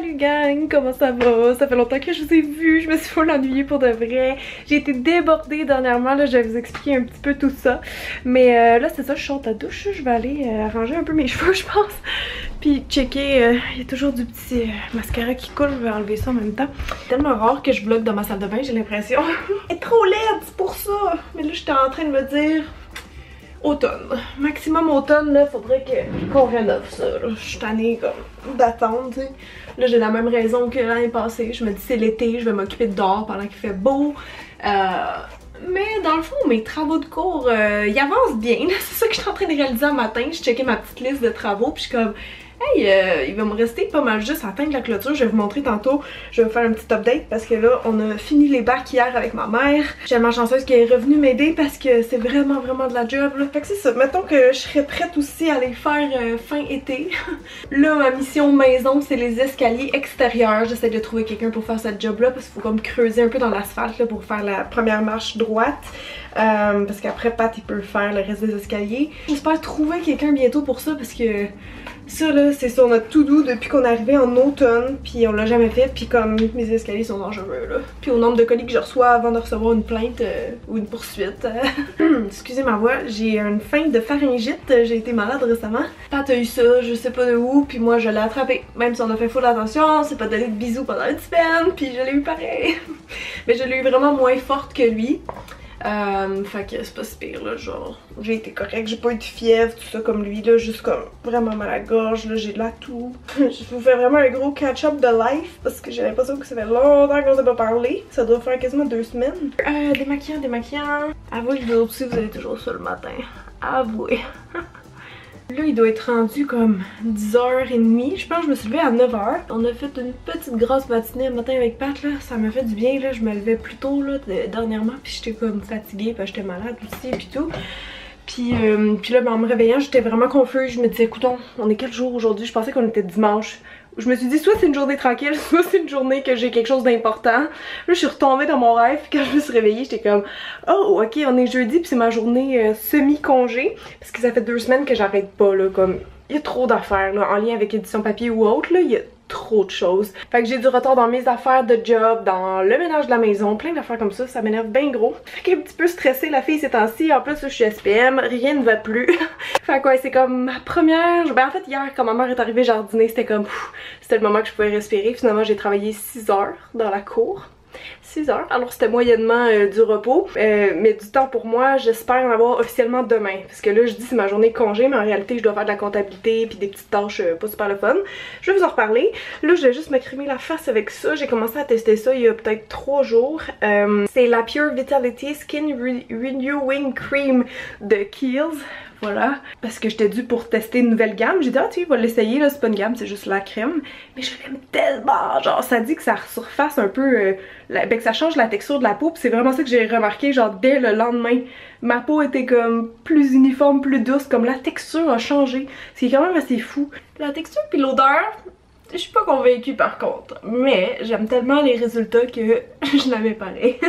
Salut gang, comment ça va? Ça fait longtemps que je vous ai vu, je me suis full ennuyée pour de vrai. J'ai été débordée dernièrement, là, je vais vous expliquer un petit peu tout ça. Mais là c'est ça, je sors de la douche, je vais aller arranger un peu mes cheveux je pense. Puis checker, il y a toujours du petit mascara qui coule, je vais enlever ça en même temps. C'est tellement rare que je vlog dans ma salle de bain, j'ai l'impression. Elle est trop laide, c'est pour ça. Mais là j'étais en train de me dire... automne. Maximum automne, là, faudrait qu'on rénove ça. Là. Je suis tannée comme d'attendre, tu sais. Là, j'ai la même raison que l'année passée. Je me dis c'est l'été, je vais m'occuper de dehors pendant qu'il fait beau. Mais dans le fond, mes travaux de cours, ils avancent bien. C'est ça que je suis en train de réaliser un matin. Je checkais ma petite liste de travaux, puis je suis comme... hey, il va me rester pas mal juste à atteindre la clôture. Je vais vous montrer tantôt. Je vais vous faire un petit update parce que là, on a fini les bacs hier avec ma mère. Je suis tellement chanceuse qu'elle est revenue m'aider parce que c'est vraiment de la job. Là. Fait que c'est ça. Mettons que je serais prête aussi à les faire fin été. Là, ma mission maison, c'est les escaliers extérieurs. J'essaie de trouver quelqu'un pour faire cette job-là parce qu'il faut comme creuser un peu dans l'asphalte pour faire la première marche droite. Parce qu'après, Pat, il peut faire le reste des escaliers. J'espère trouver quelqu'un bientôt pour ça parce que... ça là, c'est sur notre to-do depuis qu'on est arrivé en automne, puis on l'a jamais fait, puis comme mes escaliers sont dangereux là. Puis au nombre de colis que je reçois avant de recevoir une plainte ou une poursuite. Excusez ma voix, j'ai une feinte de pharyngite, j'ai été malade récemment. Pat a eu ça, je sais pas de où, puis moi je l'ai attrapé. Même si on a fait full attention, c'est pas donné de bisous pendant une semaine, puis je l'ai eu pareil. Mais je l'ai eu vraiment moins forte que lui. Fait que c'est pas si pire là, genre j'ai été correcte, j'ai pas eu de fièvre, tout ça comme lui là, juste comme vraiment mal à la gorge, là j'ai de la toux. Je vous fais vraiment un gros catch-up de life parce que j'ai l'impression que ça fait longtemps qu'on s'est pas parlé, ça doit faire quasiment 2 semaines. Démaquillant. Avouez que vous aussi vous allez toujours ça le matin, avouez. Là, il doit être rendu comme 10h30. Je pense que je me suis levée à 9h. On a fait une petite grosse matinée le matin avec Pat, là. Ça m'a fait du bien, là. Je me levais plus tôt, là, dernièrement. Puis j'étais comme fatiguée, puis j'étais malade aussi, puis tout. Puis là, ben, en me réveillant, j'étais vraiment confuse. Je me disais, écoutons, on est quel jour aujourd'hui? Je pensais qu'on était dimanche. Je me suis dit, soit c'est une journée tranquille, soit c'est une journée que j'ai quelque chose d'important. Là, je suis retombée dans mon rêve, puis quand je me suis réveillée, j'étais comme, oh, ok, on est jeudi, puis c'est ma journée semi-congé. Parce que ça fait 2 semaines que j'arrête pas, là, comme, il y a trop d'affaires, là, en lien avec édition papier ou autre, là, il y a trop de choses. Fait que j'ai du retard dans mes affaires de job, dans le ménage de la maison, plein d'affaires comme ça m'énerve bien gros. Fait qu'elle est un petit peu stressée la fille ces temps-ci, en plus là, je suis SPM, rien ne va plus. Fait que ouais, c'est comme ma première... Ben en fait hier quand ma mère est arrivée jardiner, c'était comme... c'était le moment que je pouvais respirer. Finalement j'ai travaillé 6 heures dans la cour. 6 heures, alors c'était moyennement du repos, mais du temps pour moi, j'espère en avoir officiellement demain, parce que là je dis c'est ma journée de congé, mais en réalité je dois faire de la comptabilité puis des petites tâches pas super le fun. Je vais vous en reparler. Là je vais juste me crémer la face avec ça, j'ai commencé à tester ça il y a peut-être 3 jours. C'est la Pure Vitality Skin Renewing Cream de Kiehl's. Voilà, parce que j'étais due pour tester une nouvelle gamme. J'ai dit, ah tu vas l'essayer, là, c'est pas une gamme, c'est juste la crème. Mais je l'aime tellement, genre ça dit que ça resurface un peu, ben, que ça change la texture de la peau. Puis c'est vraiment ça que j'ai remarqué, genre dès le lendemain. Ma peau était comme plus uniforme, plus douce, comme la texture a changé. C'est quand même assez fou. La texture puis l'odeur... je suis pas convaincue par contre, mais j'aime tellement les résultats que je l'avais pareil.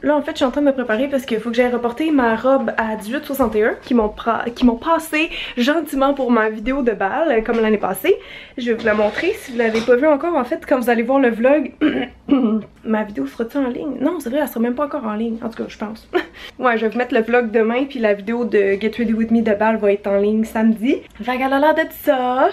Là en fait je suis en train de me préparer parce qu'il faut que j'aille reporter ma robe à 18,61 qui m'ont passé gentiment pour ma vidéo de bal comme l'année passée. Je vais vous la montrer si vous l'avez pas vue encore. En fait quand vous allez voir le vlog, ma vidéo sera-t-elle en ligne? Non c'est vrai, elle sera même pas encore en ligne, en tout cas je pense. Ouais, je vais vous mettre le vlog demain puis la vidéo de Get Ready With Me de bal va être en ligne samedi. Fait qu'elle a l'air de ça.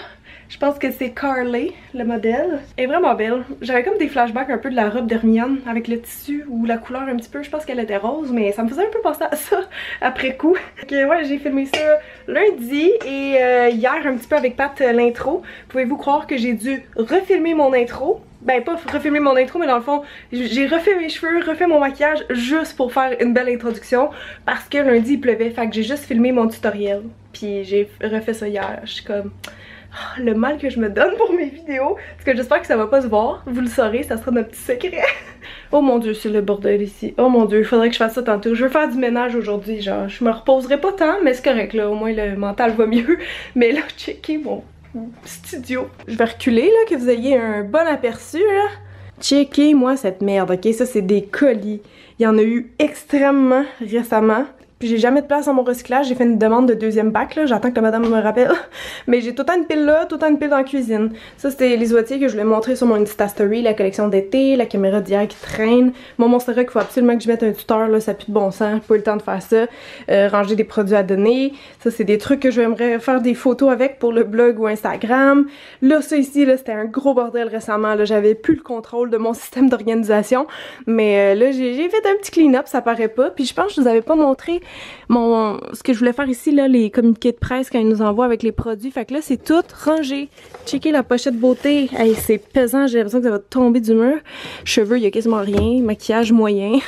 Je pense que c'est Carly, le modèle. Elle est vraiment belle. J'avais comme des flashbacks un peu de la robe d'Hermione avec le tissu ou la couleur un petit peu. Je pense qu'elle était rose, mais ça me faisait un peu penser à ça après coup. Ok, ouais, j'ai filmé ça lundi et hier un petit peu avec Pat l'intro. Pouvez-vous croire que j'ai dû refilmer mon intro? Ben pas refilmer mon intro, mais dans le fond, j'ai refait mes cheveux, refait mon maquillage juste pour faire une belle introduction parce que lundi il pleuvait. Fait que j'ai juste filmé mon tutoriel. Puis j'ai refait ça hier. Je suis comme... le mal que je me donne pour mes vidéos, parce que j'espère que ça va pas se voir, vous le saurez, ça sera notre petit secret. Oh mon dieu, c'est le bordel ici. Oh mon dieu, il faudrait que je fasse ça tantôt. Je veux faire du ménage aujourd'hui, genre je me reposerai pas tant, mais c'est correct là, au moins le mental va mieux. Mais là, checkez mon studio. Je vais reculer là, que vous ayez un bon aperçu là. Checkez moi cette merde, ok, ça c'est des colis. Il y en a eu extrêmement récemment. Puis j'ai jamais de place dans mon recyclage, j'ai fait une demande de deuxième bac là, j'attends que la madame me rappelle. Mais j'ai tout le temps une pile là, tout le temps une pile dans la cuisine. Ça c'était les ouatiers que je voulais montrer sur mon Insta Story, la collection d'été, la caméra d'hier qui traîne. Mon Monstera qu'il faut absolument que je mette un tuteur là, ça pue de bon sens, j'ai pas eu le temps de faire ça. Ranger des produits à donner, ça c'est des trucs que j'aimerais faire des photos avec pour le blog ou Instagram. Là ça ici là c'était un gros bordel récemment, là j'avais plus le contrôle de mon système d'organisation. Mais là j'ai fait un petit clean-up, ça paraît pas. Puis je pense que je vous avais pas montré ce que je voulais faire ici, là, les communiqués de presse quand ils nous envoient avec les produits. Fait que là, c'est tout rangé. Checkez la pochette beauté. Hey, c'est pesant, j'ai l'impression que ça va tomber du mur. Cheveux, il y a quasiment rien. Maquillage moyen.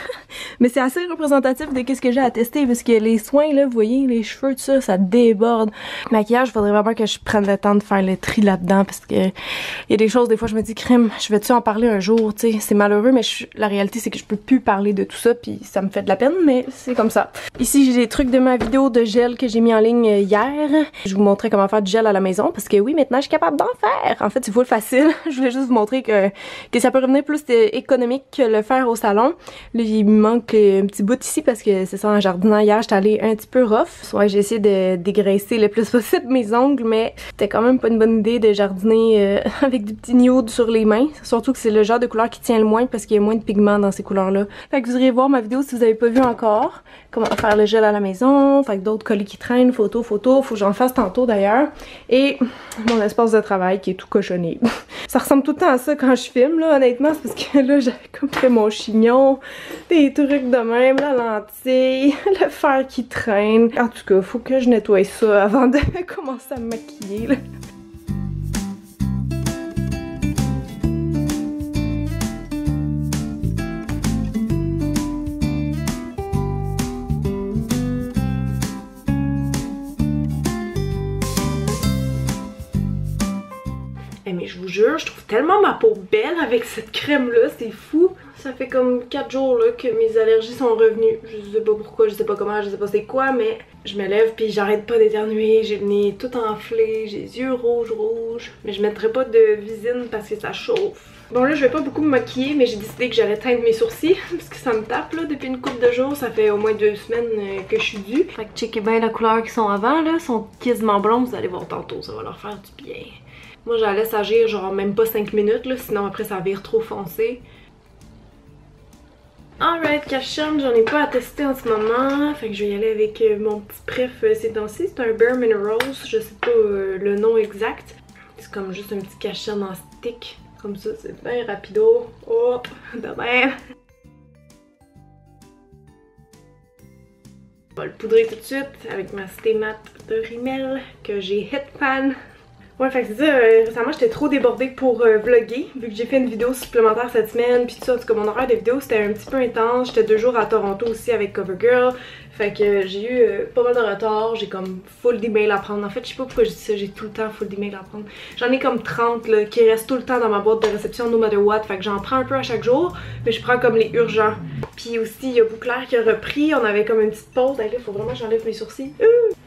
Mais c'est assez représentatif de ce que j'ai à tester parce que les soins, là, vous voyez, les cheveux, tout ça, ça déborde. Maquillage, faudrait vraiment que je prenne le temps de faire le tri là-dedans parce que il y a des choses, des fois, je me dis, crème, je vais-tu en parler un jour, tu sais. C'est malheureux, mais la réalité, c'est que je peux plus parler de tout ça puis ça me fait de la peine, mais c'est comme ça. Ici, j'ai des trucs de ma vidéo de gel que j'ai mis en ligne hier. Je vous montrais comment faire du gel à la maison parce que oui, maintenant, je suis capable d'en faire. En fait, c'est full facile. Je voulais juste vous montrer que ça peut revenir plus économique que le faire au salon. Là, il me manque un petit bout ici parce que c'est ça, en jardinant hier, j'étais allée un petit peu rough. Ouais, j'ai essayé de dégraisser le plus possible mes ongles, mais c'était quand même pas une bonne idée de jardiner avec du petit nude sur les mains. Surtout que c'est le genre de couleur qui tient le moins parce qu'il y a moins de pigments dans ces couleurs-là. Fait que vous irez voir ma vidéo si vous avez pas vu encore. Comment faire le gel à la maison, fait que d'autres colis qui traînent, photos, faut que j'en fasse tantôt d'ailleurs. Et mon espace de travail qui est tout cochonné. Ça ressemble tout le temps à ça quand je filme là, honnêtement, c'est parce que là j'avais comme fait mon chignon, des trucs de même, la lentille, le fer qui traîne. En tout cas, faut que je nettoie ça avant de commencer à me maquiller là. Mais je vous jure, je trouve tellement ma peau belle avec cette crème là, c'est fou. Ça fait comme 4 jours là que mes allergies sont revenues. Je sais pas pourquoi, je sais pas comment, je sais pas c'est quoi, mais je me lève puis j'arrête pas d'éternuer, j'ai le nez tout enflé, j'ai les yeux rouges. Mais je mettrai pas de visine parce que ça chauffe. Bon là je vais pas beaucoup me maquiller, mais j'ai décidé que j'allais teindre mes sourcils parce que ça me tape là depuis une couple de jours, ça fait au moins 2 semaines que je suis due. Fait que checkez bien la couleur qu'ils sont avant là, ils sont quasiment blonds, vous allez voir tantôt, ça va leur faire du bien. Moi, je la laisse agir genre même pas 5 minutes, là, sinon après ça vire trop foncé. Alright, cache-charme, j'en ai pas à tester en ce moment. Fait que je vais y aller avec mon petit préf ces temps-ci. C'est un Bare Minerals, je sais pas le nom exact. C'est comme juste un petit cache-charme en stick. Comme ça, c'est bien rapido. Oh, de même. Je vais le poudrer tout de suite avec ma Stay Matte de Rimmel que j'ai Hitpan. Ouais, fait que c'est ça, récemment j'étais trop débordée pour vlogger, vu que j'ai fait une vidéo supplémentaire cette semaine, puis tout ça, en tout cas mon horaire de vidéo c'était un petit peu intense, j'étais 2 jours à Toronto aussi avec CoverGirl, fait que j'ai eu pas mal de retard, j'ai comme full d'emails à prendre, en fait je sais pas pourquoi je dis ça, j'ai tout le temps full d'emails à prendre, j'en ai comme 30 là, qui restent tout le temps dans ma boîte de réception no matter what, fait que j'en prends un peu à chaque jour, mais je prends comme les urgents. Puis aussi il y a Bouclair qui a repris, on avait comme une petite pause, là il faut vraiment que j'enlève mes sourcils.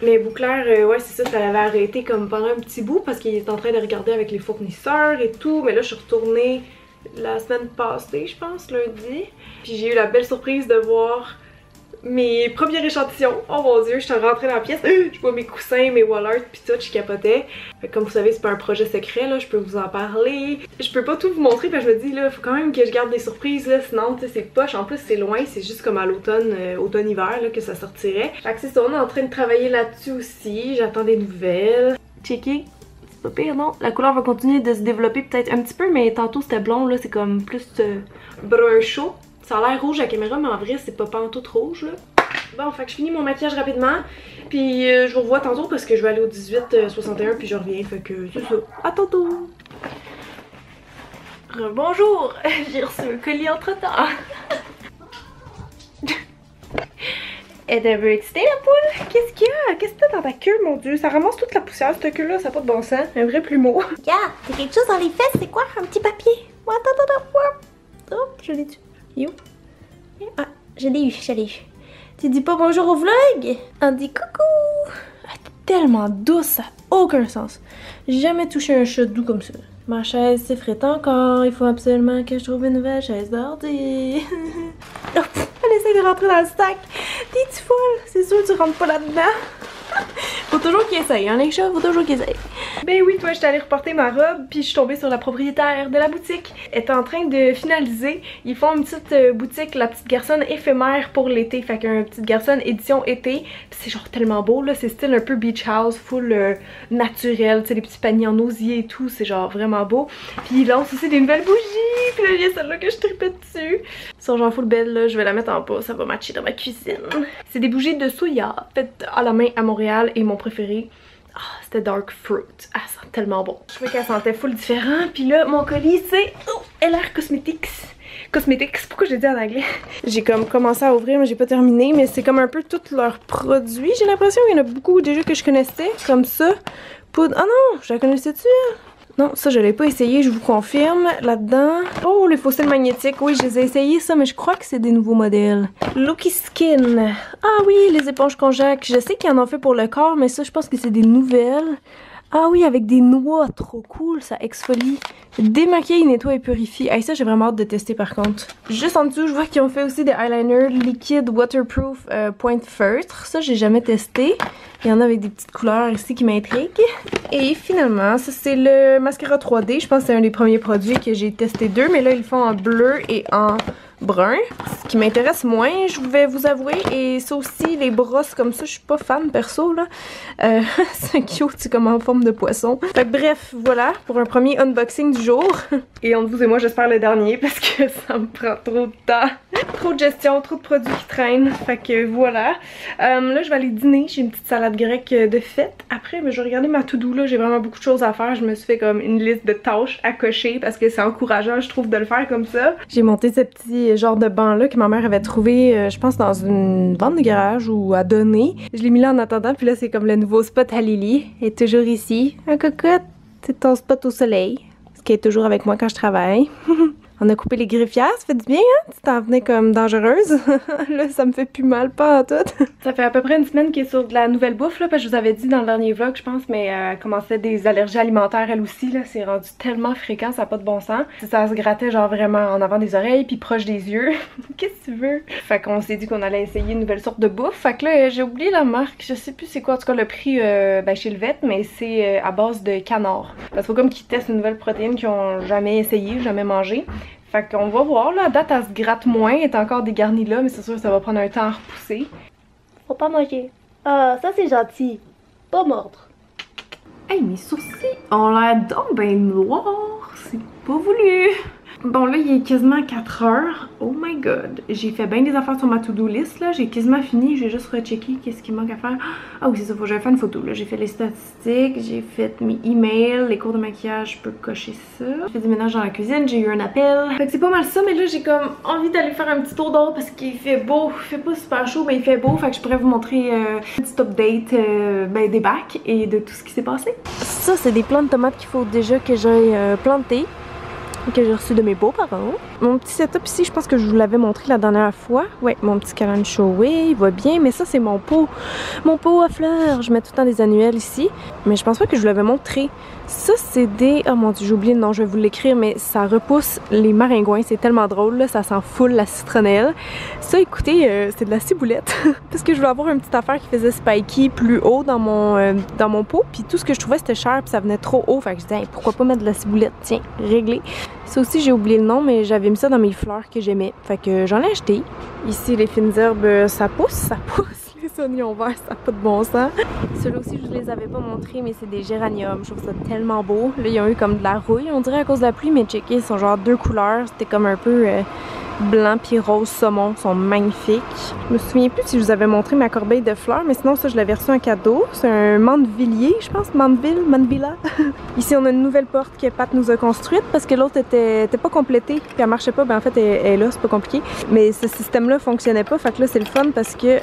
Mais Bouclair, ouais c'est ça, ça l'avait arrêté comme pendant un petit bout parce qu'il est en train de regarder avec les fournisseurs et tout. Mais là je suis retournée la semaine passée je pense, lundi. Puis j'ai eu la belle surprise de voir mes premiers échantillons. Oh mon dieu, je suis rentrée dans la pièce, je vois mes coussins, mes wallets pis tout, je capotais. Fait que comme vous savez c'est pas un projet secret là, je peux vous en parler. Je peux pas tout vous montrer parce que je me dis là, faut quand même que je garde des surprises là, sinon tu sais c'est poche. En plus c'est loin, c'est juste comme à l'automne, automne-hiver là que ça sortirait. Fait que c'est ça, on est en train de travailler là-dessus aussi, j'attends des nouvelles. Checker. C'est pas pire non? La couleur va continuer de se développer peut-être un petit peu, mais tantôt c'était blond là, c'est comme plus brun chaud. Ça a l'air rouge à la caméra, mais en vrai, c'est pas pantoute rouge, là. Bon, fait que je finis mon maquillage rapidement. Puis je vous revois tantôt parce que je vais aller au 1861 puis je reviens. Fait que c'est ça. À tantôt! Bonjour! J'ai reçu un colis entre-temps. Elle est un peu excitée, la poule? Qu'est-ce qu'il y a? Qu'est-ce que t'as dans ta queue, mon dieu? Ça ramasse toute la poussière, cette queue-là, ça n'a pas de bon sens. Un vrai plumeau. Regarde, t'as quelque chose dans les fesses, c'est quoi? Un petit papier? Oh, je l'ai tué. You? Ah, je l'ai eu. Tu dis pas bonjour au vlog? On dit coucou! Elle est tellement douce, ça n'a aucun sens. J'ai jamais touché un chat doux comme ça. Ma chaise s'effrite encore, il faut absolument que je trouve une nouvelle chaise d'ordi. Oh, elle essaie de rentrer dans le sac. T'es-tu folle? C'est sûr que tu rentres pas là-dedans. Faut toujours qu'ils essayent, hein les chats? Faut toujours qu'ils essayent. Ben oui, toi, j'étais allée reporter ma robe, puis je suis tombée sur la propriétaire de la boutique. Elle est en train de finaliser. Ils font une petite boutique, la petite garçonne éphémère pour l'été. Fait qu'une petite garçonne édition été. Puis c'est genre tellement beau, là. C'est style un peu beach house, full naturel. Tu sais, les petits paniers en osier et tout. C'est genre vraiment beau. Puis ils lancent aussi des nouvelles bougies. Puis là, il y a celle-là que je tripais dessus. Ils sont genre full belles, là. Je vais la mettre en bas. Ça va matcher dans ma cuisine. C'est des bougies de soya, faites à la main à Montréal. Et mon préféré, c'était Dark Fruit. Ah, ça sent tellement bon. Je trouvais qu'elle sentait full différent. Puis là, mon colis, c'est LR Cosmetics. Cosmetics, pourquoi j'ai dit en anglais? J'ai comme commencé à ouvrir, mais j'ai pas terminé. Mais c'est comme un peu tous leurs produits. J'ai l'impression qu'il y en a beaucoup déjà que je connaissais. Comme ça. Poudre. Ah non, je la connaissais-tu? Non, ça je l'ai pas essayé, je vous confirme. Là-dedans, oh les fossiles magnétiques, oui je les ai essayés ça, mais je crois que c'est des nouveaux modèles. Lucky Skin, ah oui les éponges Conjac, je sais qu'ils en ont fait pour le corps, mais ça je pense que c'est des nouvelles. Ah oui, avec des noix, trop cool, ça exfolie. Démaquille, nettoie et purifie. Hey, ça j'ai vraiment hâte de tester par contre. Juste en dessous, je vois qu'ils ont fait aussi des eyeliners liquide waterproof point feutre. Ça j'ai jamais testé. Il y en a avec des petites couleurs ici qui m'intriguent. Et finalement, ça c'est le mascara 3D. Je pense que c'est un des premiers produits que j'ai testé deux, mais là ils le font en bleu et en brun. Ce qui m'intéresse moins, je vais vous avouer. Et ça aussi, les brosses comme ça, je suis pas fan perso là. C'est cute, c'est comme en forme de poisson. Fait que bref, voilà pour un premier unboxing du jour. Et entre vous et moi, j'espère le dernier parce que ça me prend trop de temps. Trop de gestion, trop de produits qui traînent. Fait que voilà. Là, je vais aller dîner. J'ai une petite salade grecque de fête. Après, je vais regarder ma to-do là. J'ai vraiment beaucoup de choses à faire. Je me suis fait comme une liste de tâches à cocher parce que c'est encourageant, je trouve, de le faire comme ça. J'ai monté ce petit genre de banc là que ma mère avait trouvé, je pense, dans une vente de garage ou à donner. Je l'ai mis là en attendant. Puis là, c'est comme le nouveau spot à Lily. Elle est toujours ici. Un cocotte. C'est ton spot au soleil. Ce qui est toujours avec moi quand je travaille. On a coupé les griffières, ça fait du bien, hein? Tu t'en venais comme dangereuse. Là, ça me fait plus mal, pas en tout. Ça fait à peu près une semaine qu'elle est sur de la nouvelle bouffe, là, parce que je vous avais dit dans le dernier vlog, je pense, mais elle commençait des allergies alimentaires, elle aussi, là. C'est rendu tellement fréquent, ça n'a pas de bon sens. Ça se grattait, genre, vraiment en avant des oreilles, puis proche des yeux. Qu'est-ce que tu veux? Fait qu'on s'est dit qu'on allait essayer une nouvelle sorte de bouffe. Fait que là, j'ai oublié la marque, je sais plus c'est quoi, en tout cas, le prix chez le vet, mais c'est à base de canard. Parce qu'il faut comme qu'ils testent une nouvelle protéine qu'ils ont jamais essayé, jamais mangé. Fait qu'on va voir, là, à date, elle se gratte moins, elle est encore dégarnie là, mais c'est sûr que ça va prendre un temps à repousser. Faut pas manger. Ah, ça c'est gentil. Pas mordre. Hey, mes sourcils ont l'air donc ben noirs, c'est pas voulu. Bon là, il est quasiment 4 heures. Oh my god. J'ai fait bien des affaires sur ma to-do list là. J'ai quasiment fini. Je vais juste rechecker qu'est-ce qu'il manque à faire. Ah oui, c'est ça, faut que j'aille faire une photo là. J'ai fait les statistiques, j'ai fait mes emails, les cours de maquillage, je peux cocher ça. J'ai fait du ménage dans la cuisine, j'ai eu un appel. Fait que c'est pas mal ça, mais là j'ai comme envie d'aller faire un petit tour dehors parce qu'il fait beau. Il fait pas super chaud, mais il fait beau. Fait que je pourrais vous montrer un petit update des bacs et de tout ce qui s'est passé. Ça, c'est des plants de tomates qu'il faut déjà que j'aille planter. Que j'ai reçu de mes beaux-parents. Mon petit setup ici, je pense que je vous l'avais montré la dernière fois. Ouais, mon petit calencho, oui, il va bien. Mais ça, c'est mon pot à fleurs. Je mets tout le temps des annuelles ici. Mais je pense pas que je vous l'avais montré. Ça, c'est des... Oh mon dieu, j'ai oublié le nom, je vais vous l'écrire. Mais ça repousse les maringouins. C'est tellement drôle, là. Ça sent full la citronnelle. Ça, écoutez, c'est de la ciboulette. Parce que je voulais avoir une petite affaire qui faisait spiky plus haut dans mon pot. Puis tout ce que je trouvais, c'était cher. Puis ça venait trop haut. Fait que je disais, hey, pourquoi pas mettre de la ciboulette? Tiens, réglé. Ça aussi, j'ai oublié le nom, mais j'avais mis ça dans mes fleurs que j'aimais. Fait que j'en ai acheté. Ici, les fines herbes, ça pousse. Les oignons verts, ça n'a pas de bon sens. Ceux-là aussi, je ne les avais pas montrés, mais c'est des géraniums. Je trouve ça tellement beau. Là, ils ont eu comme de la rouille, on dirait à cause de la pluie, mais checkez, ils sont genre deux couleurs. C'était comme un peu blanc puis rose saumon. Ils sont magnifiques. Je me souviens plus si je vous avais montré ma corbeille de fleurs, mais sinon, ça, je l'avais reçu en cadeau. C'est un mandevillier, je pense, mandevilla. Ici, on a une nouvelle porte que Pat nous a construite parce que l'autre était pas complétée puis elle marchait pas. Ben en fait, elle est là, c'est pas compliqué. Mais ce système-là fonctionnait pas. Fait que là, c'est le fun parce que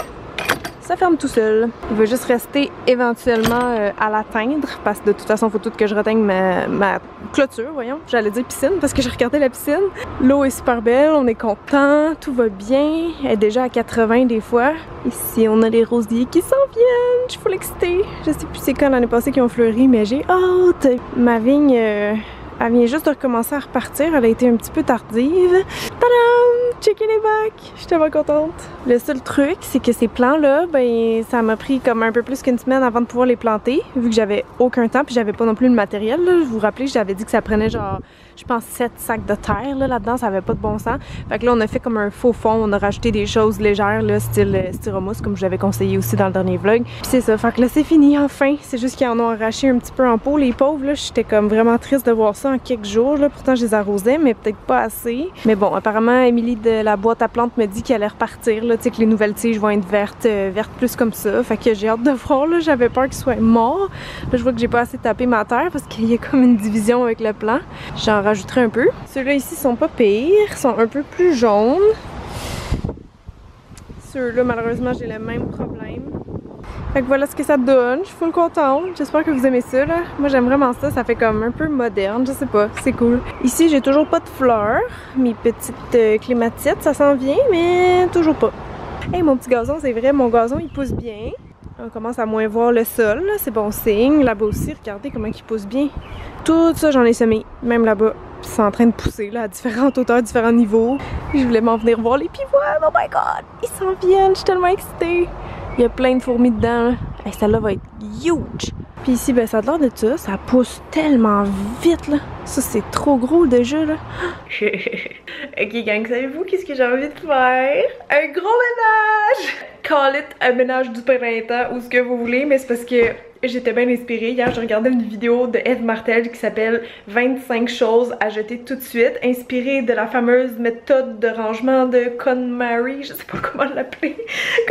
ça ferme tout seul. Il va juste rester éventuellement à l'atteindre parce que de toute façon, il faut tout que je reteigne ma clôture, voyons. J'allais dire piscine parce que j'ai regardé la piscine. L'eau est super belle, on est content, tout va bien. Elle est déjà à 80 des fois. Ici, on a les rosiers qui s'en viennent. Je suis full excitée. Je sais plus c'est quand l'année passée qu'ils ont fleuri, mais j'ai hâte. Ma vigne... elle vient juste de recommencer à repartir. Elle a été un petit peu tardive. Tadam! checker les bacs. Je suis tellement contente. Le seul truc, c'est que ces plants-là, ben ça m'a pris comme un peu plus qu'une semaine avant de pouvoir les planter, vu que j'avais aucun temps puis j'avais pas non plus le matériel. Là. Je vous rappelez, j'avais dit que ça prenait genre, je pense 7 sacs de terre là-dedans, ça avait pas de bon sens. Fait que là, on a fait comme un faux fond, on a rajouté des choses légères, là, style styromousse, comme je l'avais conseillé aussi dans le dernier vlog. Puis c'est ça, fait que là, c'est fini enfin. C'est juste qu'ils en ont arraché un petit peu en pot, les pauvres, là. J'étais comme vraiment triste de voir ça en quelques jours, là. Pourtant, je les arrosais, mais peut-être pas assez. Mais bon, apparemment, Émilie de la boîte à plantes me dit qu'elle allait repartir, là. Tu sais, que les nouvelles tiges vont être vertes plus comme ça. Fait que j'ai hâte de voir, là. J'avais peur qu'ils soient morts. Là, je vois que j'ai pas assez tapé ma terre parce qu'il y a comme une division avec le plant. J'en rajouterai un peu. Ceux-là ici sont pas pires, sont un peu plus jaunes. Ceux-là, malheureusement, j'ai le même problème. Fait que voilà ce que ça donne. Je suis full contente. J'espère que vous aimez ça, là. Moi, j'aime vraiment ça. Ça fait comme un peu moderne. Je sais pas. C'est cool. Ici, j'ai toujours pas de fleurs. Mes petites clématites, ça s'en vient, mais toujours pas. Hey, mon petit gazon, c'est vrai, mon gazon, il pousse bien. On commence à moins voir le sol, c'est bon signe. Là-bas aussi, regardez comment il pousse bien. Tout ça, j'en ai semé, même là-bas. Puis c'est en train de pousser, là, à différentes hauteurs, différents niveaux. Je voulais m'en venir voir les pivoines. Oh my god! Ils s'en viennent, je suis tellement excitée. Il y a plein de fourmis dedans. Hey, celle-là va être huge! Puis ici, ben ça a l'air de ça pousse tellement vite, là. Ça, c'est trop gros déjà, là. Ok, gang, savez-vous qu'est-ce que j'ai envie de faire? Un gros ménage! Call it un ménage du printemps ou ce que vous voulez, mais c'est parce que j'étais bien inspirée. Hier, j'ai regardé une vidéo de Eve Martel qui s'appelle 25 choses à jeter tout de suite, inspirée de la fameuse méthode de rangement de KonMari. Je sais pas comment l'appeler,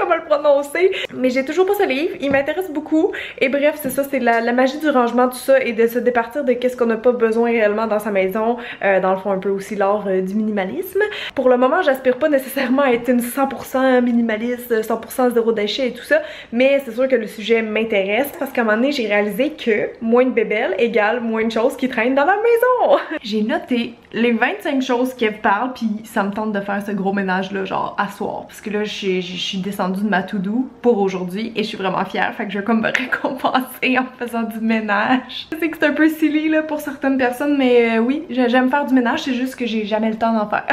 comment le prononcer, mais j'ai toujours pas ce livre. Il m'intéresse beaucoup. Et bref, c'est ça, c'est la magie du rangement, tout ça, et de se départir de qu'est-ce qu'on n'a pas besoin réellement dans sa maison. Dans le fond, un peu aussi l'art du minimalisme. Pour le moment, j'aspire pas nécessairement à être une 100% minimaliste, 100% zéro déchet et tout ça, mais c'est sûr que le sujet m'intéresse parce qu'à un moment donné, j'ai réalisé que moins de bébelles égale moins de choses qui traînent dans la maison. J'ai noté les 25 choses qu'elle parle, puis ça me tente de faire ce gros ménage-là, genre à soir, parce que là, je suis descendue de ma to-do pour aujourd'hui et je suis vraiment fière, fait que je vais comme me récompenser en faisant du ménage. Je sais que c'est un peu silly là pour certaines personnes, mais oui, j'aime faire du ménage, c'est juste que j'ai jamais le temps d'en faire.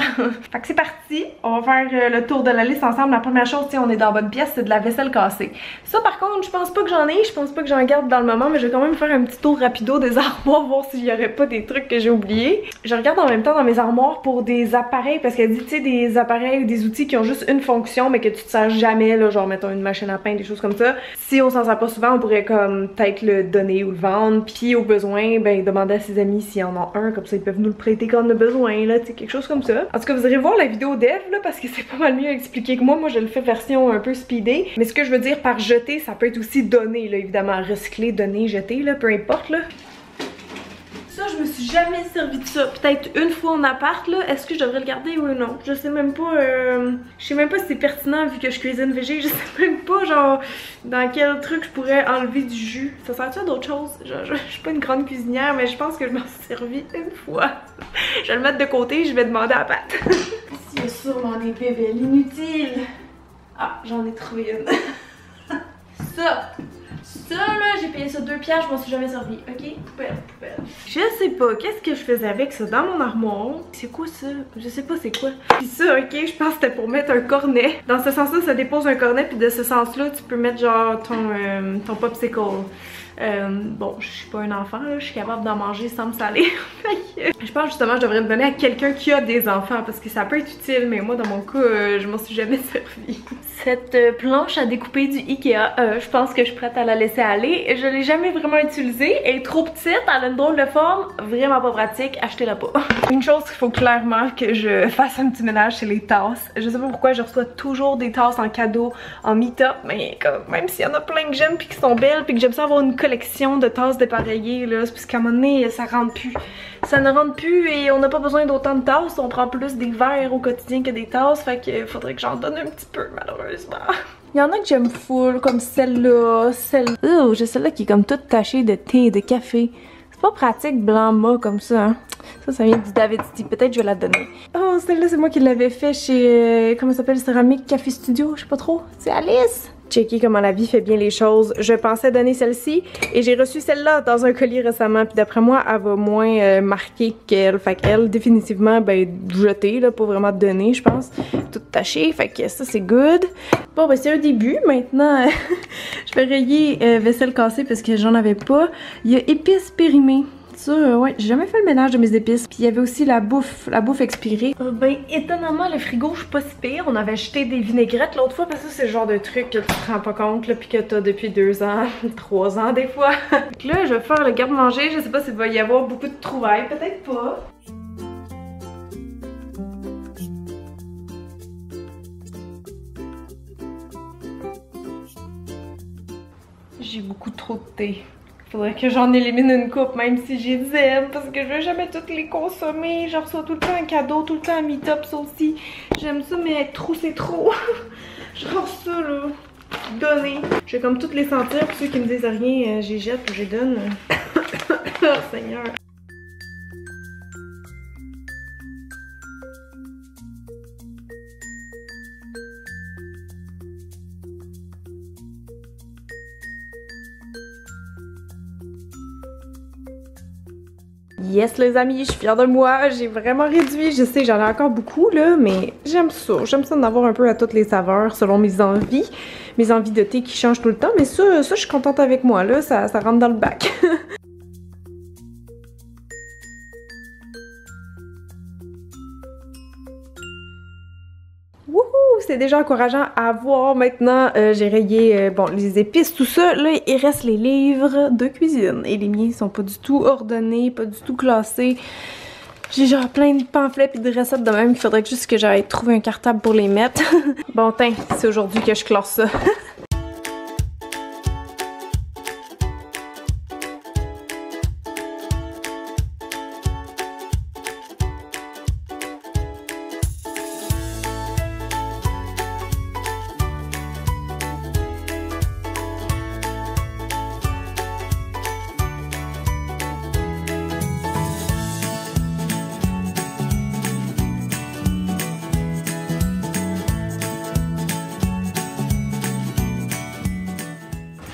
Fait que c'est parti, on va faire le tour de la liste ensemble. La première chose, tu sais, on est dans la bonne pièce, c'est de la vaisselle cassée. Ça par contre, je pense pas que j'en ai, je pense pas que j'en garde dans le moment, mais je vais quand même faire un petit tour rapido des armoires, voir s'il y aurait pas des trucs que j'ai oubliés. Je regarde en même temps dans mes armoires pour des appareils, parce qu'elle dit, tu sais, des appareils ou des outils qui ont juste une fonction, mais que tu te sers jamais, là, genre mettons une machine à pain, des choses comme ça. Si on s'en sert pas souvent, on pourrait comme peut-être le donner ou le vendre, puis au besoin, ben demander à ses amis s'ils en ont un, comme ça ils peuvent nous le prêter quand on a besoin, là, tu sais, quelque chose comme ça. En tout cas, vous irez voir la vidéo d'Eve, là, parce que c'est pas mal mieux expliqué que moi. Moi, je le fais version un peu speedée, mais ce que je veux dire par jeter, ça peut être aussi donner, là, évidemment, recycler, donner, jeter, là, peu importe, là. Ça, je me suis jamais servi de ça. Peut-être une fois en appart, là. Est-ce que je devrais le garder ou non? Je sais même pas. Je sais même pas si c'est pertinent vu que je cuisine végé. Je sais même pas, genre, dans quel truc je pourrais enlever du jus. Ça sert-tu à d'autres choses? Je suis pas une grande cuisinière, mais je pense que je m'en suis servi une fois. Je vais le mettre de côté, je vais demander à Pat. Ici, il y a sûrement des bébelles inutiles. Ah, j'en ai trouvé une. Ça là, j'ai payé ça 2 piastres, je m'en suis jamais servi, ok? Poubelle. Je sais pas, qu'est-ce que je faisais avec ça dans mon armoire? C'est quoi ça? Je sais pas c'est quoi. Puis ça, ok, je pense que c'était pour mettre un cornet. Dans ce sens-là, ça dépose un cornet, puis de ce sens-là, tu peux mettre genre ton popsicle. Bon, je suis pas un enfant, là, je suis capable d'en manger sans me saler. Je pense justement que je devrais le donner à quelqu'un qui a des enfants parce que ça peut être utile, mais moi dans mon cas, je m'en suis jamais servi. Cette planche à découper du Ikea, je pense que je suis prête à la laisser aller. Je l'ai jamais vraiment utilisée, elle est trop petite, elle a une drôle de forme, vraiment pas pratique, achetez-la pas. Une chose qu'il faut clairement que je fasse un petit ménage, c'est les tasses. Je sais pas pourquoi je reçois toujours des tasses en cadeau, en meet-up, mais comme, même s'il y en a plein que j'aime puis qui sont belles puis que j'aime ça avoir une collection de tasses dépareillées là, c'est parce qu'à un moment donné ça rentre plus. Ça ne rentre plus et on n'a pas besoin d'autant de tasses, on prend plus des verres au quotidien que des tasses, fait que faudrait que j'en donne un petit peu malheureusement. Il y en a que j'aime full, comme celle-là, j'ai celle-là qui est comme toute tachée de thé et de café. C'est pas pratique blanc mat comme ça, hein. Ça vient du David City, peut-être je vais la donner. Oh, celle-là c'est moi qui l'avais fait chez, comment ça s'appelle, Céramique Café Studio, je sais pas trop. C'est Alice! Checker comment la vie fait bien les choses. Je pensais donner celle-ci et j'ai reçu celle-là dans un colis récemment. Puis d'après moi, elle va moins marquer qu'elle. Fait qu'elle, définitivement, ben, jetée, là, pas vraiment donner, je pense. Toute tachée. Fait que ça, c'est good. Bon, ben, c'est un début. Maintenant, je vais rayer vaisselle cassée parce que j'en avais pas. Il y a épices périmées. Ça, ouais, j'ai jamais fait le ménage de mes épices. Puis il y avait aussi la bouffe expirée. Ben, étonnamment, le frigo, je suis pas si pire. On avait acheté des vinaigrettes l'autre fois parce que c'est le genre de truc que tu te rends pas compte, là, puis que t'as depuis 2 ans, 3 ans des fois. Donc là, je vais faire le garde-manger. Je sais pas s'il va y avoir beaucoup de trouvailles, peut-être pas. J'ai beaucoup trop de thé. Faudrait que j'en élimine une coupe, même si j'ai des aimes, parce que je vais jamais toutes les consommer. Je reçois tout le temps un cadeau, tout le temps un meet-up, ça aussi. J'aime ça, mais trop, c'est trop. Je reçois ça, là. Donner. Je vais comme toutes les sentir, pour ceux qui me disent rien, j'y jette ou j'y donne. Oh, Seigneur. Yes les amis, je suis fière de moi, j'ai vraiment réduit, je sais j'en ai encore beaucoup là, mais j'aime ça d'en avoir un peu à toutes les saveurs selon mes envies de thé qui changent tout le temps, mais ça je suis contente avec moi là, ça rentre dans le bac. Wouhou! C'est déjà encourageant à voir maintenant. J'ai rayé bon, les épices, tout ça. Là, il reste les livres de cuisine. Et les miens sont pas du tout ordonnés, pas du tout classés. J'ai genre plein de pamphlets et de recettes de même qu'il faudrait juste que j'aille trouver un cartable pour les mettre. Bon, tiens, c'est aujourd'hui que je classe ça.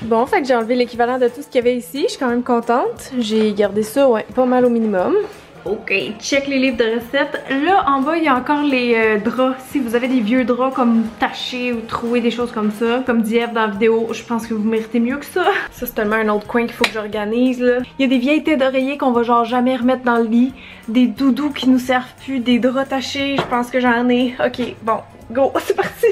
Bon, fait que j'ai enlevé l'équivalent de tout ce qu'il y avait ici. Je suis quand même contente. J'ai gardé ça, ouais, pas mal au minimum. Ok, check les livres de recettes. Là, en bas, il y a encore les draps. Si vous avez des vieux draps comme tachés ou trouver des choses comme ça, comme dit Eve dans la vidéo, je pense que vous méritez mieux que ça. Ça, c'est tellement un autre coin qu'il faut que j'organise, là. Il y a des vieilles têtes d'oreiller qu'on va genre jamais remettre dans le lit. Des doudous qui nous servent plus, des draps tachés, je pense que j'en ai. Ok, bon, go, c'est parti!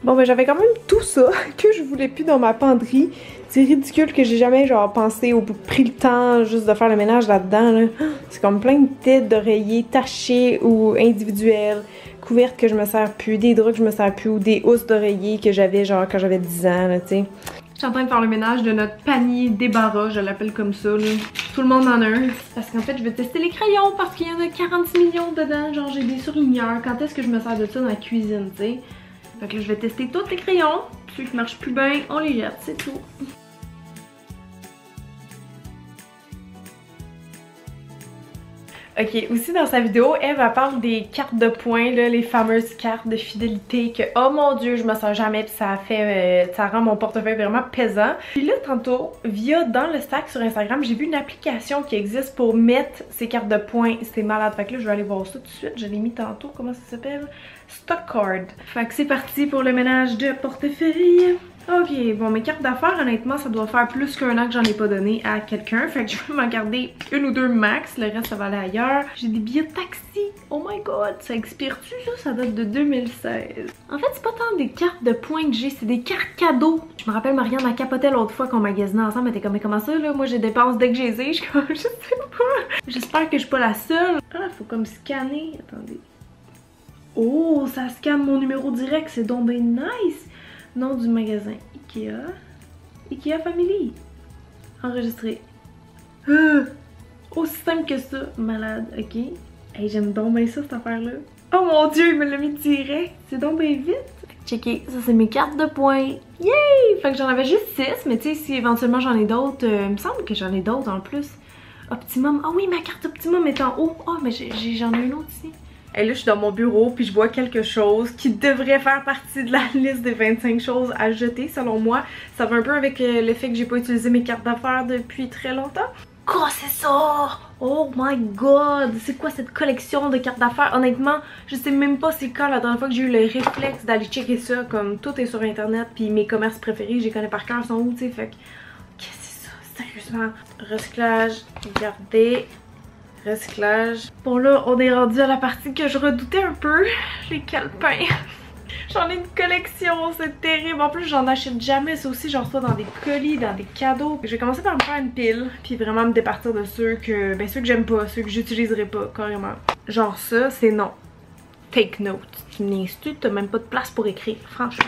Bon ben j'avais quand même tout ça que je voulais plus dans ma penderie. C'est ridicule que j'ai jamais genre pensé ou pris le temps juste de faire le ménage là-dedans. Là. C'est comme plein de têtes d'oreillers tachées ou individuelles, couvertes que je me sers plus, des draps que je me sers plus ou des housses d'oreiller que j'avais genre quand j'avais 10 ans là, tu sais. Je suis en train de faire le ménage de notre panier débarras, je l'appelle comme ça là. Tout le monde en a un. Parce qu'en fait je vais tester les crayons parce qu'il y en a 46 millions dedans. Genre j'ai des surligneurs. Quand est-ce que je me sers de ça dans la cuisine, tu sais? Fait que là, je vais tester tous les crayons. Ceux qui marchent plus bien, on les jette, c'est tout. Ok, aussi dans sa vidéo, Eve elle parle des cartes de points, là, les fameuses cartes de fidélité que, oh mon dieu, je me sers jamais pis ça fait, ça rend mon portefeuille vraiment pesant. Puis là, tantôt, via dans le sac sur Instagram, j'ai vu une application qui existe pour mettre ces cartes de points. C'est malade, fait que là, je vais aller voir ça tout de suite. Je l'ai mis tantôt, comment ça s'appelle? Stock Card. Fait que c'est parti pour le ménage de portefeuille. Ok, bon, mes cartes d'affaires, honnêtement, ça doit faire plus qu'un an que j'en ai pas donné à quelqu'un. Fait que je vais m'en garder une ou deux max. Le reste, ça va aller ailleurs. J'ai des billets de taxi. Oh my god, ça expire-tu, ça? Ça date de 2016. En fait, c'est pas tant des cartes de points que j'ai, c'est des cartes cadeaux. Je me rappelle, Marianne m'a capoté l'autre fois qu'on magasinait ensemble. Elle était comme, mais comment ça, là? Moi, j'ai dépense dès que j'ai les ai. Je suis comme, je sais pas. J'espère que je suis pas la seule. Ah, faut comme scanner. Attendez. Oh, ça scanne mon numéro direct. C'est donc ben nice. Nom du magasin, Ikea. Ikea Family. Enregistré. Aussi simple que ça. Malade, ok. Hey, j'aime donc bien ça, cette affaire-là. Oh mon dieu, il me l'a mis direct. C'est donc bien vite. Checker, ça c'est mes cartes de points. Yay! Fait que j'en avais juste 6, mais tu sais, si éventuellement j'en ai d'autres, il me semble que j'en ai d'autres en plus. Optimum. Ah oui, ma carte Optimum est en haut. Ah, mais j'en ai une autre ici. Et là, je suis dans mon bureau, puis je vois quelque chose qui devrait faire partie de la liste des 25 choses à jeter, selon moi. Ça va un peu avec le fait que j'ai pas utilisé mes cartes d'affaires depuis très longtemps. Quoi, c'est ça? Oh my god! C'est quoi cette collection de cartes d'affaires? Honnêtement, je sais même pas c'est quand la dernière fois que j'ai eu le réflexe d'aller checker ça. Comme tout est sur internet, puis mes commerces préférés, je les connais par cœur, sont où, tu sais. Fait que, qu'est-ce que c'est ça? Sérieusement? Recyclage, garder, recyclage. Bon là, on est rendu à la partie que je redoutais un peu, les calepins. J'en ai une collection, c'est terrible. En plus, j'en achète jamais. C'est aussi, j'en reçois dans des colis, dans des cadeaux. Je vais commencer par me faire une pile, puis vraiment me départir de ceux que j'aime pas, ceux que j'utiliserai pas, carrément. Genre ça, c'est non. Take note. Tu n'es-tu, t'as même pas de place pour écrire, franchement.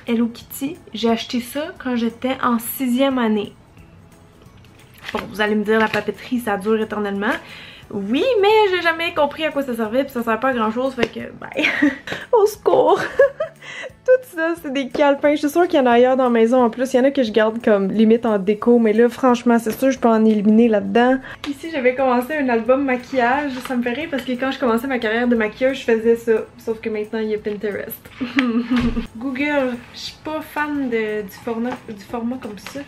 Hello Kitty, j'ai acheté ça quand j'étais en 6e année. Bon, vous allez me dire, la papeterie, ça dure éternellement. Oui, mais j'ai jamais compris à quoi ça servait, puis ça sert pas à grand chose, fait que bye. Au secours! Tout ça, c'est des calepins. Je suis sûre qu'il y en a ailleurs dans la maison. En plus, il y en a que je garde comme limite en déco, mais là, franchement, c'est sûr, je peux en éliminer là-dedans. Ici, j'avais commencé un album maquillage. Ça me fait rire parce que quand je commençais ma carrière de maquilleuse, je faisais ça. Sauf que maintenant, il y a Pinterest. Google, je suis pas fan du format comme ça.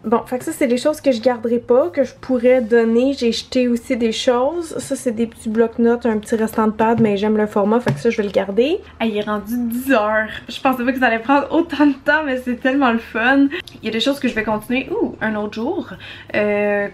Bon, fait que ça, c'est les choses que je garderai pas, que je pourrais donner. J'ai jeté aussi des choses. Ça, c'est des petits blocs-notes, un petit restant de pad, mais j'aime le format, fait que ça, je vais le garder. Ah, il est rendu 10 h. Je pensais pas que ça allait prendre autant de temps, mais c'est tellement le fun. Il y a des choses que je vais continuer, un autre jour.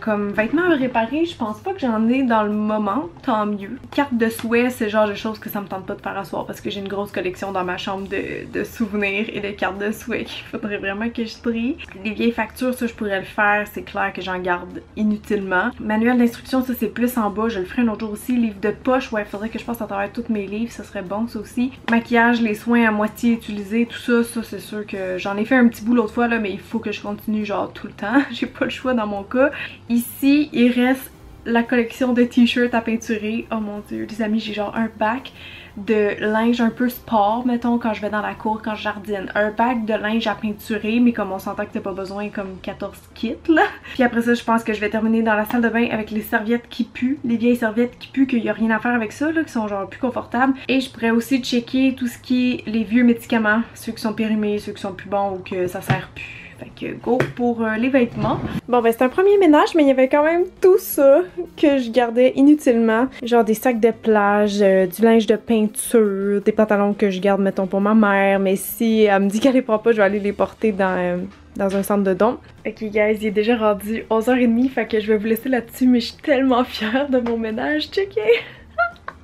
Comme vêtements à réparer, je pense pas que j'en ai dans le moment, tant mieux. Carte de souhait, c'est le genre de choses que ça me tente pas de faire à soir, parce que j'ai une grosse collection dans ma chambre de souvenirs et de cartes de souhait qu'il faudrait vraiment que je trie. Les vieilles factures, ça, je pourrais le faire, c'est clair que j'en garde inutilement. Manuel d'instruction, ça c'est plus en bas, je le ferai un autre jour aussi. Livre de poche, ouais, il faudrait que je passe à travers tous mes livres, ça serait bon ça aussi. Maquillage, les soins à moitié utilisés, tout ça, ça c'est sûr que j'en ai fait un petit bout l'autre fois là, mais il faut que je continue genre tout le temps. J'ai pas le choix dans mon cas. Ici, il reste la collection de t-shirts à peinturer. Oh mon dieu, les amis, j'ai genre un bac de linge un peu sport, mettons, quand je vais dans la cour, quand je jardine. Un bac de linge à peinturer, mais comme on s'entend que t'as pas besoin comme 14 kits, là. Puis après ça, je pense que je vais terminer dans la salle de bain avec les serviettes qui puent, les vieilles serviettes qui puent, qu'il y a rien à faire avec ça, là, qui sont genre plus confortables. Et je pourrais aussi checker tout ce qui est les vieux médicaments, ceux qui sont périmés, ceux qui sont plus bons ou que ça sert plus. Fait que go pour les vêtements. Bon ben c'est un premier ménage, mais il y avait quand même tout ça que je gardais inutilement. Genre des sacs de plage, du linge de peinture, des pantalons que je garde mettons pour ma mère. Mais si elle me dit qu'elle les prend pas, je vais aller les porter dans un centre de dons. Ok guys, il est déjà rendu 11h30, fait que je vais vous laisser là-dessus. Mais je suis tellement fière de mon ménage, checkez!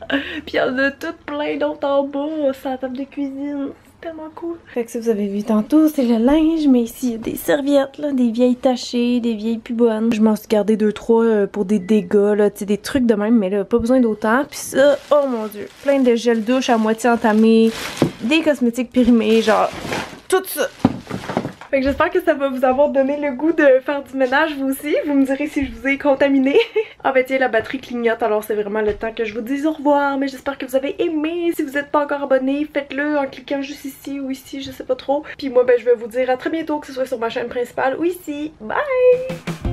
Puis il y en a tout plein d'autres en bas, sur la table de cuisine. Tellement cool. Fait que ça vous avez vu tantôt, c'est le linge, mais ici il y a des serviettes là, des vieilles tachées, des vieilles plus bonnes. Je m'en suis gardé 2-3 pour des dégâts là, tu sais, des trucs de même, mais là pas besoin d'autant. Puis ça, oh mon dieu, plein de gel douche à moitié entamé, des cosmétiques périmés, genre tout ça. Fait que j'espère que ça va vous avoir donné le goût de faire du ménage vous aussi. Vous me direz si je vous ai contaminé. Ah ben tiens, la batterie clignote, alors c'est vraiment le temps que je vous dise au revoir. Mais j'espère que vous avez aimé. Si vous n'êtes pas encore abonné, faites-le en cliquant juste ici ou ici, je sais pas trop. Puis moi ben je vais vous dire à très bientôt, que ce soit sur ma chaîne principale ou ici. Bye!